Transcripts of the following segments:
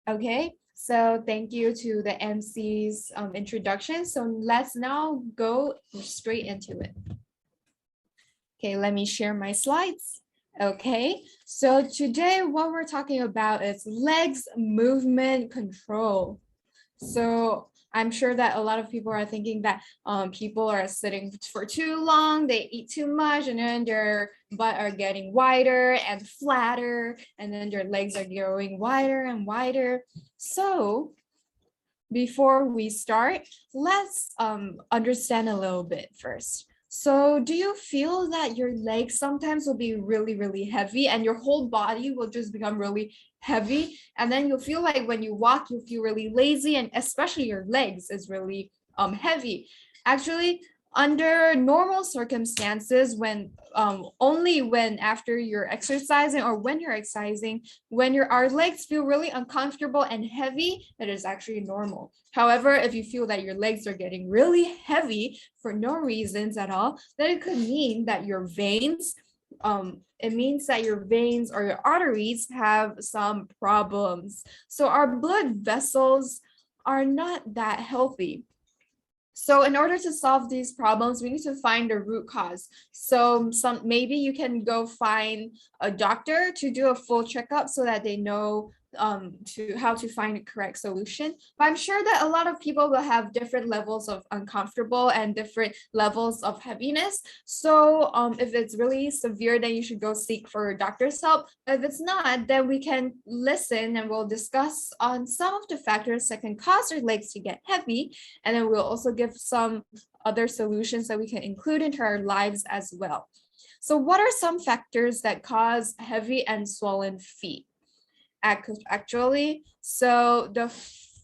Okay, so thank you to the MC's introduction. So let's now go straight into it. Okay, let me share my slides. Okay, so today what we're talking about is legs movement control. So I'm sure that a lot of people are thinking that people are sitting for too long, they eat too much, and then their butt are getting wider and flatter, and then their legs are growing wider and wider. So before we start, let's understand a little bit first. So do you feel that your legs sometimes will be really, really heavy and your whole body will just become really heavy? And then you'll feel like when you walk, you feel really lazy, and especially your legs is really heavy. Actually, under normal circumstances, when only when after you're exercising or when you're exercising, when our legs feel really uncomfortable and heavy, that is actually normal. However, if you feel that your legs are getting really heavy for no reasons at all, then it could mean that your veins, it means that your veins or your arteries have some problems. So our blood vessels are not that healthy. So in order to solve these problems, we need to find the root cause. So maybe you can go find a doctor to do a full checkup so that they know how to find a correct solution. But I'm sure that a lot of people will have different levels of uncomfortable and different levels of heaviness. So if it's really severe, then you should go seek for a doctor's help. But if it's not, then we can listen and we'll discuss on some of the factors that can cause our legs to get heavy. And then we'll also give some other solutions that we can include into our lives as well. So what are some factors that cause heavy and swollen feet? Actually, so the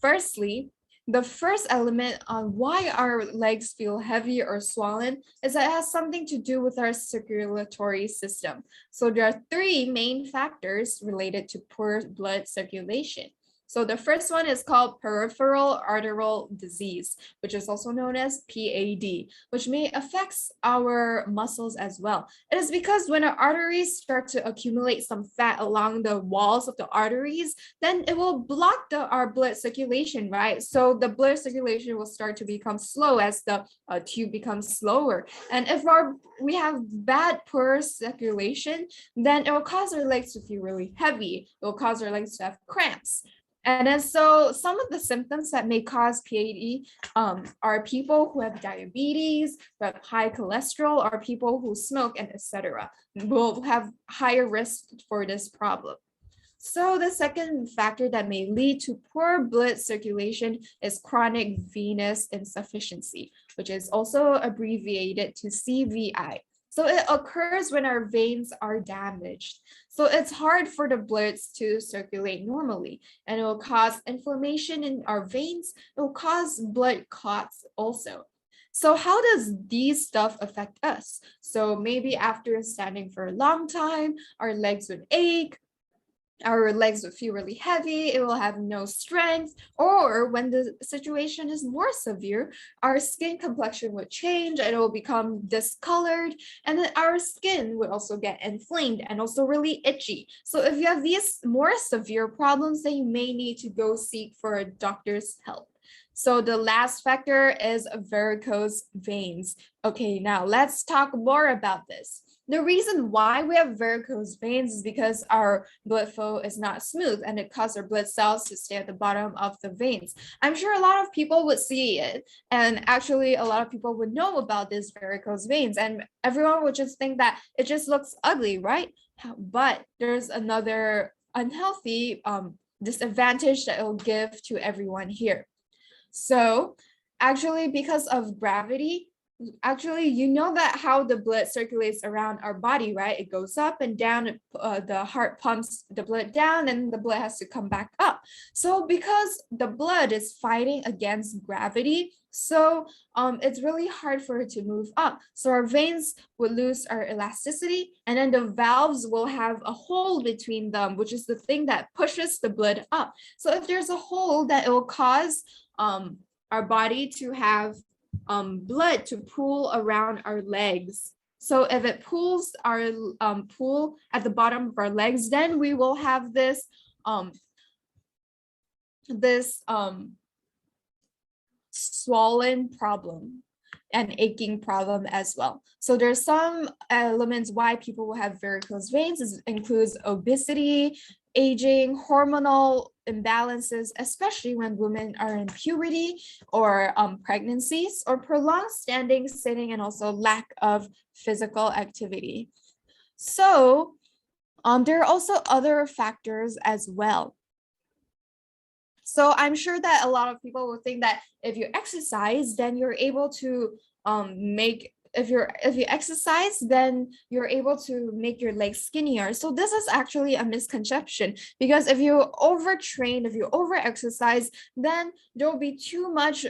first element on why our legs feel heavy or swollen is that it has something to do with our circulatory system. So there are three main factors related to poor blood circulation. So the first one is called peripheral arterial disease, which is also known as PAD, which may affect our muscles as well. It is because when our arteries start to accumulate some fat along the walls of the arteries, then it will block our blood circulation, right? So the blood circulation will start to become slow as the tube becomes slower. And if we have poor circulation, then it will cause our legs to feel really heavy. It will cause our legs to have cramps. And then so some of the symptoms that may cause PAD are people who have diabetes, who have high cholesterol, or people who smoke, and etc. will have higher risk for this problem. So the second factor that may lead to poor blood circulation is chronic venous insufficiency, which is also abbreviated to CVI. So it occurs when our veins are damaged. So it's hard for the blood to circulate normally, and it will cause inflammation in our veins. It will cause blood clots also. So how does these stuff affect us? So maybe after standing for a long time, our legs would ache, our legs would feel really heavy, it will have no strength, or when the situation is more severe, our skin complexion would change and it will become discolored, and then our skin would also get inflamed and also really itchy. So if you have these more severe problems, then you may need to go seek for a doctor's help. So the last factor is varicose veins. Okay, now let's talk more about this. The reason why we have varicose veins is because our blood flow is not smooth and it causes our blood cells to stay at the bottom of the veins. I'm sure a lot of people would see it, and actually a lot of people would know about this varicose veins, and everyone would just think that it just looks ugly, right? But there's another unhealthy disadvantage that it will give to everyone here. So actually, because of gravity, you know that how the blood circulates around our body, right? It goes up and down, the heart pumps the blood down and the blood has to come back up. So because the blood is fighting against gravity, so it's really hard for it to move up. So our veins will lose our elasticity, and then the valves will have a hole between them, which is the thing that pushes the blood up. So if there's a hole, that it will cause our body to have blood to pool around our legs. So if it pools our pool at the bottom of our legs, then we will have this this swollen problem and aching problem as well. So there's some elements why people will have varicose veins. It includes obesity, aging, hormonal imbalances, especially when women are in puberty or pregnancies, or prolonged standing, sitting, and also lack of physical activity. So there are also other factors as well. So I'm sure that a lot of people will think that if you exercise, then you're able to if you exercise, then you're able to make your legs skinnier. So this is actually a misconception, because if you overtrain, if you over exercise, then there will be too much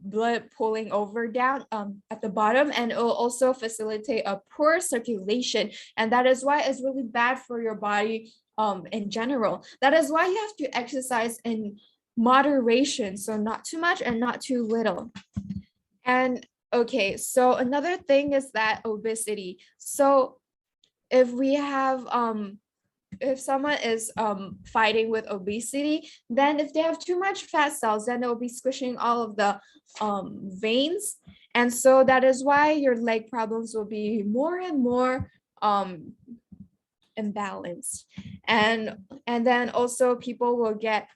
blood pulling over down at the bottom, and it will also facilitate a poor circulation, and that is why it's really bad for your body in general. That is why you have to exercise in moderation, so not too much and not too little. And okay, so another thing is that obesity. So if we have if someone is fighting with obesity, then if they have too much fat cells, then they'll be squishing all of the veins, and so that is why your leg problems will be more and more imbalanced. And then also people will get,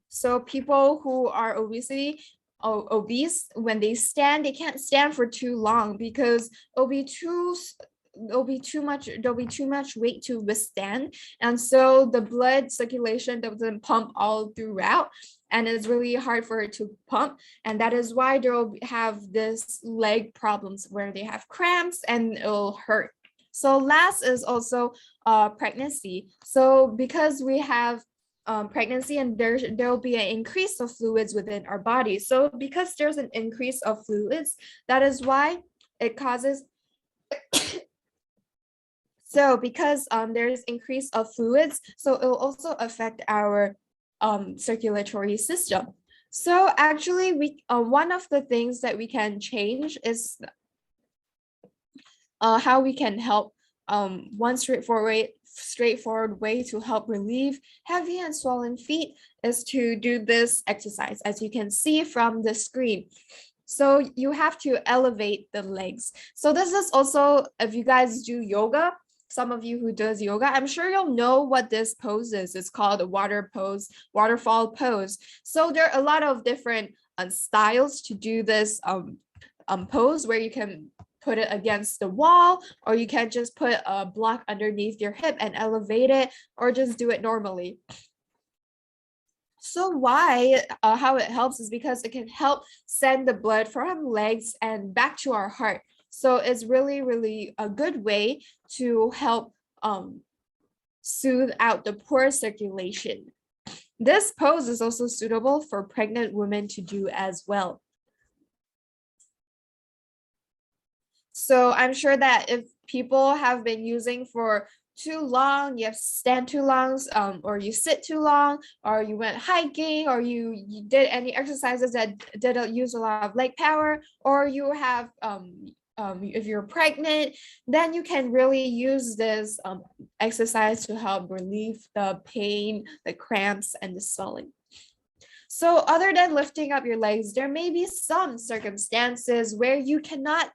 so people who are obese, when they stand, they can't stand for too long, because there'll be too much weight to withstand, and so the blood circulation doesn't pump all throughout, and it's really hard for it to pump, and that is why they'll have this leg problems where they have cramps and it'll hurt. So last is also pregnancy. So because we have pregnancy, and there will be an increase of fluids within our body. So because there's an increase of fluids, that is why it causes so because there's increase of fluids, so it will also affect our circulatory system. So actually we one of the things that we can change is how we can help. One straightforward way to help relieve heavy and swollen feet is to do this exercise, as you can see from the screen. So you have to elevate the legs. So this is also, if you guys do yoga, some of you who does yoga, I'm sure you'll know what this pose is. It's called a waterfall pose. So there are a lot of different styles to do this pose, where you can put it against the wall, or you can just put a block underneath your hip and elevate it, or just do it normally. So why, how it helps is because it can help send the blood from legs and back to our heart. So it's really, really a good way to help soothe out the poor circulation. This pose is also suitable for pregnant women to do as well. So I'm sure that if people have been using for too long, you have to stand too long, or you sit too long, or you went hiking, or you did any exercises that didn't use a lot of leg power, or you have if you're pregnant, then you can really use this exercise to help relieve the pain, the cramps, and the swelling. So other than lifting up your legs, there may be some circumstances where you cannot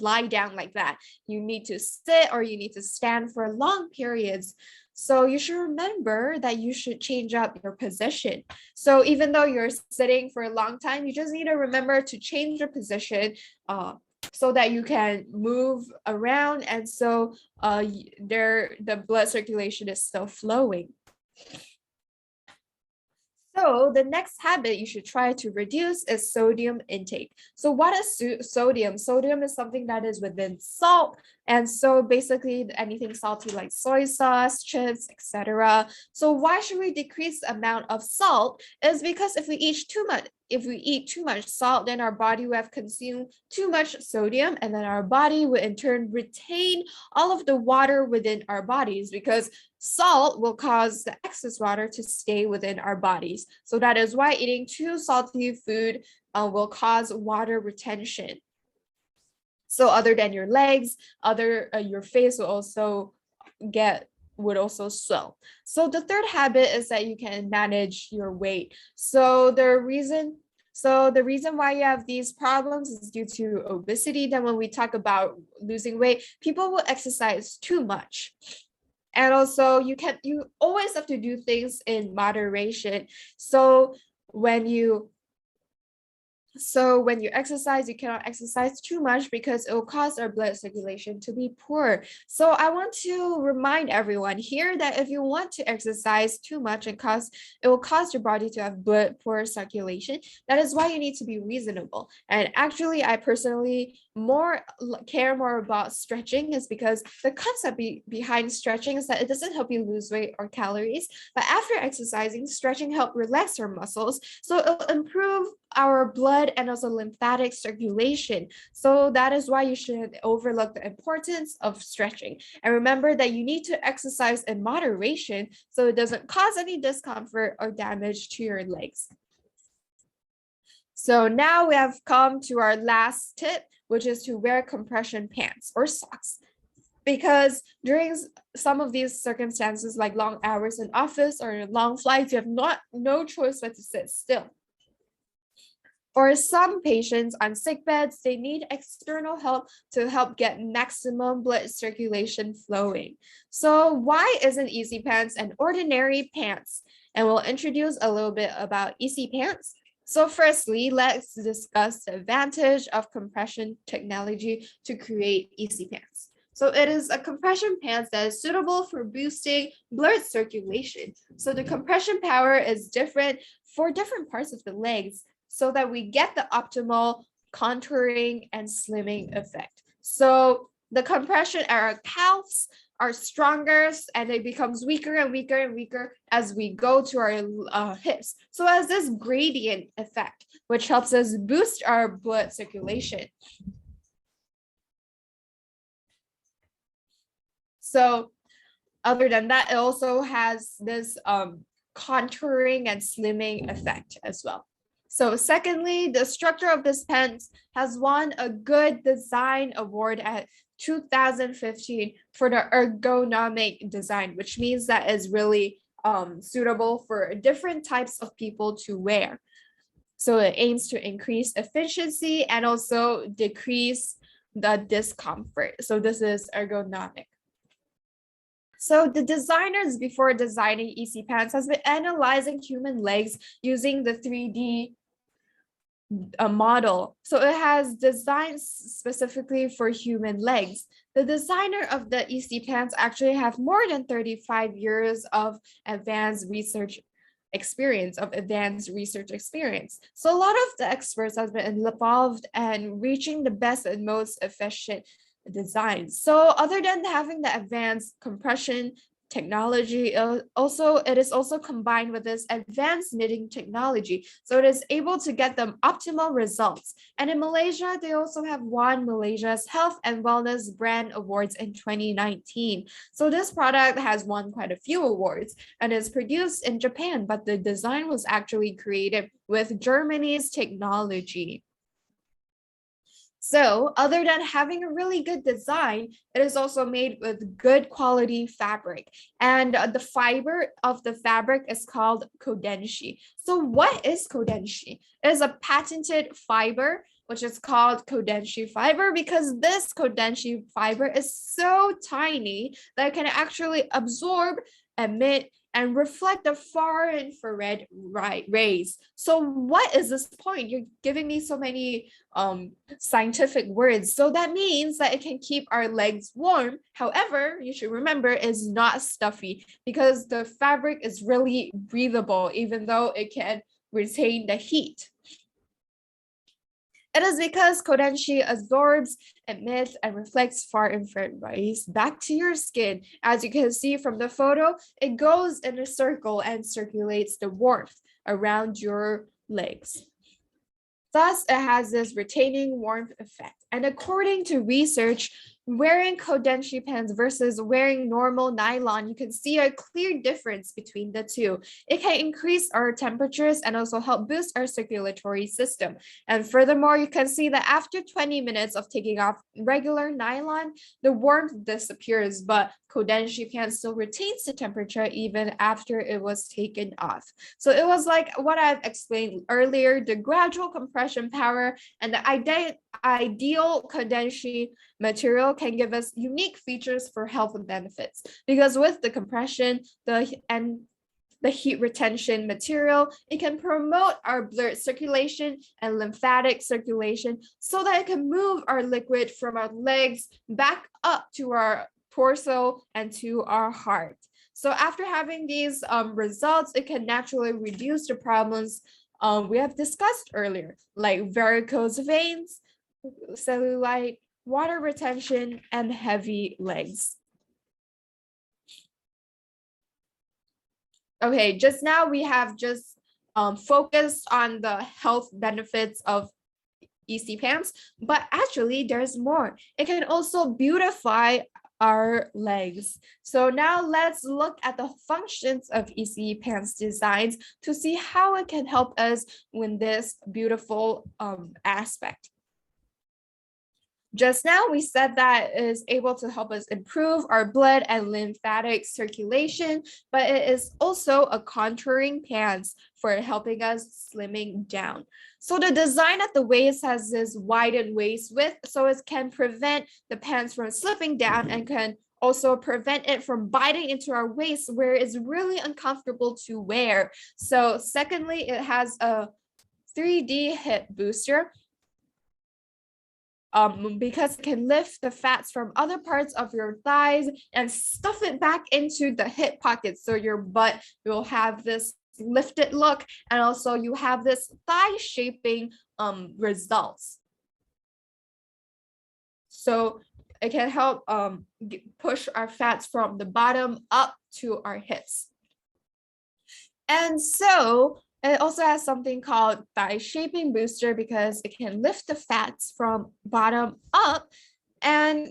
lie down like that. You need to sit, or you need to stand for long periods. So you should remember that you should change up your position. So even though you're sitting for a long time, you just need to remember to change your position so that you can move around, and so the blood circulation is still flowing. So the next habit you should try to reduce is sodium intake. So what is sodium? Sodium is something that is within salt. And so basically anything salty like soy sauce, chips, etc. So why should we decrease the amount of salt? Is because if we eat too much salt, then our body will have consumed too much sodium, and then our body will in turn retain all of the water within our bodies, because salt will cause the excess water to stay within our bodies. So that is why eating too salty food will cause water retention. So other than your legs, your face will also get would also swell. So the third habit is that you can manage your weight. So the reason why you have these problems is due to obesity. Then when we talk about losing weight, people will exercise too much. And also you always have to do things in moderation. So when you exercise, you cannot exercise too much because it will cause our blood circulation to be poor. So I want to remind everyone here that if you want to exercise too much it will cause your body to have poor circulation. That is why you need to be reasonable. And actually, I personally care more about stretching is because the concept behind stretching is that it doesn't help you lose weight or calories, but after exercising, stretching helps relax your muscles, so it'll improve our blood and also lymphatic circulation. So that is why you shouldn't overlook the importance of stretching. And remember that you need to exercise in moderation so it doesn't cause any discomfort or damage to your legs. So now we have come to our last tip, which is to wear compression pants or socks. Because during some of these circumstances, like long hours in office or long flights, you have no choice but to sit still. For some patients on sick beds, they need external help to help get maximum blood circulation flowing. So why isn't Easy Pants an ordinary pants? And we'll introduce a little bit about Easy Pants. So firstly, let's discuss the advantage of compression technology to create Easy Pants. So it is a compression pants that is suitable for boosting blood circulation. So the compression power is different for different parts of the legs, so that we get the optimal contouring and slimming effect. So the compression at our calves are stronger and it becomes weaker and weaker and weaker as we go to our hips. So as this gradient effect, which helps us boost our blood circulation. So other than that, it also has this contouring and slimming effect as well. So secondly, the structure of this pants has won a Good Design Award at 2015 for the ergonomic design, which means that is really suitable for different types of people to wear. So it aims to increase efficiency and also decrease the discomfort. So this is ergonomic. So the designers, before designing Easy Pants, has been analyzing human legs using the 3D model. So it has designed specifically for human legs. The designer of the Easy Pants actually have more than 35 years of advanced research experience. So a lot of the experts have been involved in reaching the best and most efficient designs. So other than having the advanced compression technology, it is also combined with this advanced knitting technology, so it is able to get them optimal results. And in Malaysia, they also have won Malaysia's Health and Wellness Brand Awards in 2019. So this product has won quite a few awards and is produced in Japan, but the design was actually created with Germany's technology. So other than having a really good design, it is also made with good quality fabric. And the fiber of the fabric is called kodenshi. So what is kodenshi? It is a patented fiber, which is called kodenshi fiber, because this kodenshi fiber is so tiny that it can actually absorb, emit, and reflect the far infrared rays. So what is this point? You're giving me so many scientific words. So that means that it can keep our legs warm. However, you should remember it's not stuffy because the fabric is really breathable, even though it can retain the heat. It is because kodenshi absorbs, emits, and reflects far infrared rays back to your skin. As you can see from the photo, it goes in a circle and circulates the warmth around your legs. Thus, it has this retaining warmth effect. And according to research, wearing Kodenshi pants versus wearing normal nylon, you can see a clear difference between the two. It can increase our temperatures and also help boost our circulatory system. And furthermore, you can see that after 20 minutes of taking off regular nylon, the warmth disappears, but Kodenshi pants still retains the temperature even after it was taken off. So it was like what I've explained earlier, the gradual compression power and the ideal Kodenshi material can give us unique features for health and benefits, because with the compression and the heat retention material, it can promote our blood circulation and lymphatic circulation so that it can move our liquid from our legs back up to our torso and to our heart. So after having these results, it can naturally reduce the problems we have discussed earlier, like varicose veins, cellulite, water retention, and heavy legs. Okay, just now we have just focused on the health benefits of EC pants, but actually there's more. It can also beautify our legs. So now let's look at the functions of EC pants designs to see how it can help us with this beautiful aspect. Just now, we said that it is able to help us improve our blood and lymphatic circulation, but it is also a contouring pants for helping us slimming down. So the design at the waist has this widened waist width, so it can prevent the pants from slipping down and can also prevent it from biting into our waist where it's really uncomfortable to wear. So secondly, it has a 3D hip booster. Because it can lift the fats from other parts of your thighs and stuff it back into the hip pocket. So your butt will have this lifted look, and also you have this thigh shaping results. So it can help push our fats from the bottom up to our hips. And so it also has something called thigh shaping booster because it can lift the fats from bottom up. And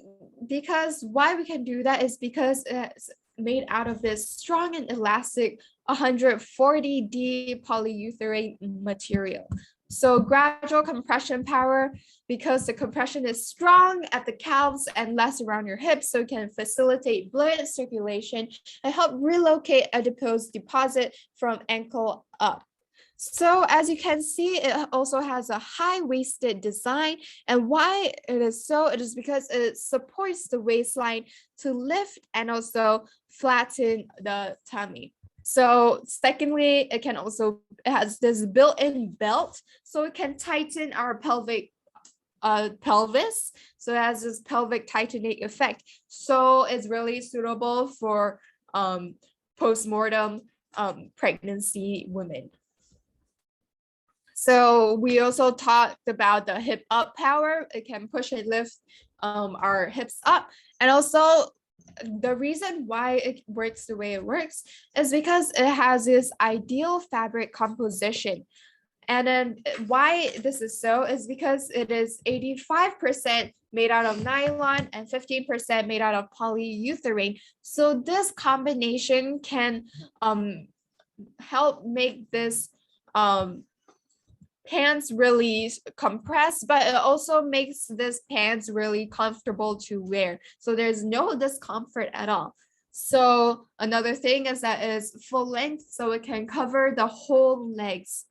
because why we can do that is because it's made out of this strong and elastic 140D polyurethane material. So gradual compression power, because the compression is strong at the calves and less around your hips, so it can facilitate blood circulation and help relocate adipose deposit from ankle up. So as you can see, it also has a high-waisted design, and why it is so, it is because it supports the waistline to lift and also flatten the tummy. So secondly, it has this built-in belt, so it can tighten our pelvis. So it has this pelvic tightening effect. So it's really suitable for post-mortem pregnancy women. So we also talked about the hip up power. It can push and lift our hips up. And also the reason why it works the way it works is because it has this ideal fabric composition. And then why this is so is because it is 85% made out of nylon and 15% made out of polyurethane. So this combination can help make this pants really compressed, but it also makes this pants really comfortable to wear. So there's no discomfort at all. So another thing is that it's full length, so it can cover the whole legs.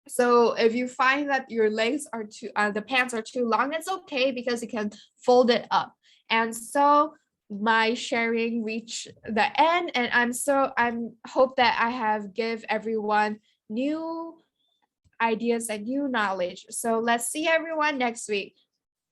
So if you find that your legs are the pants are too long, it's okay because you can fold it up. And so my sharing reached the end, and I'm hope that I have give everyone new ideas and new knowledge. So let's see everyone next week.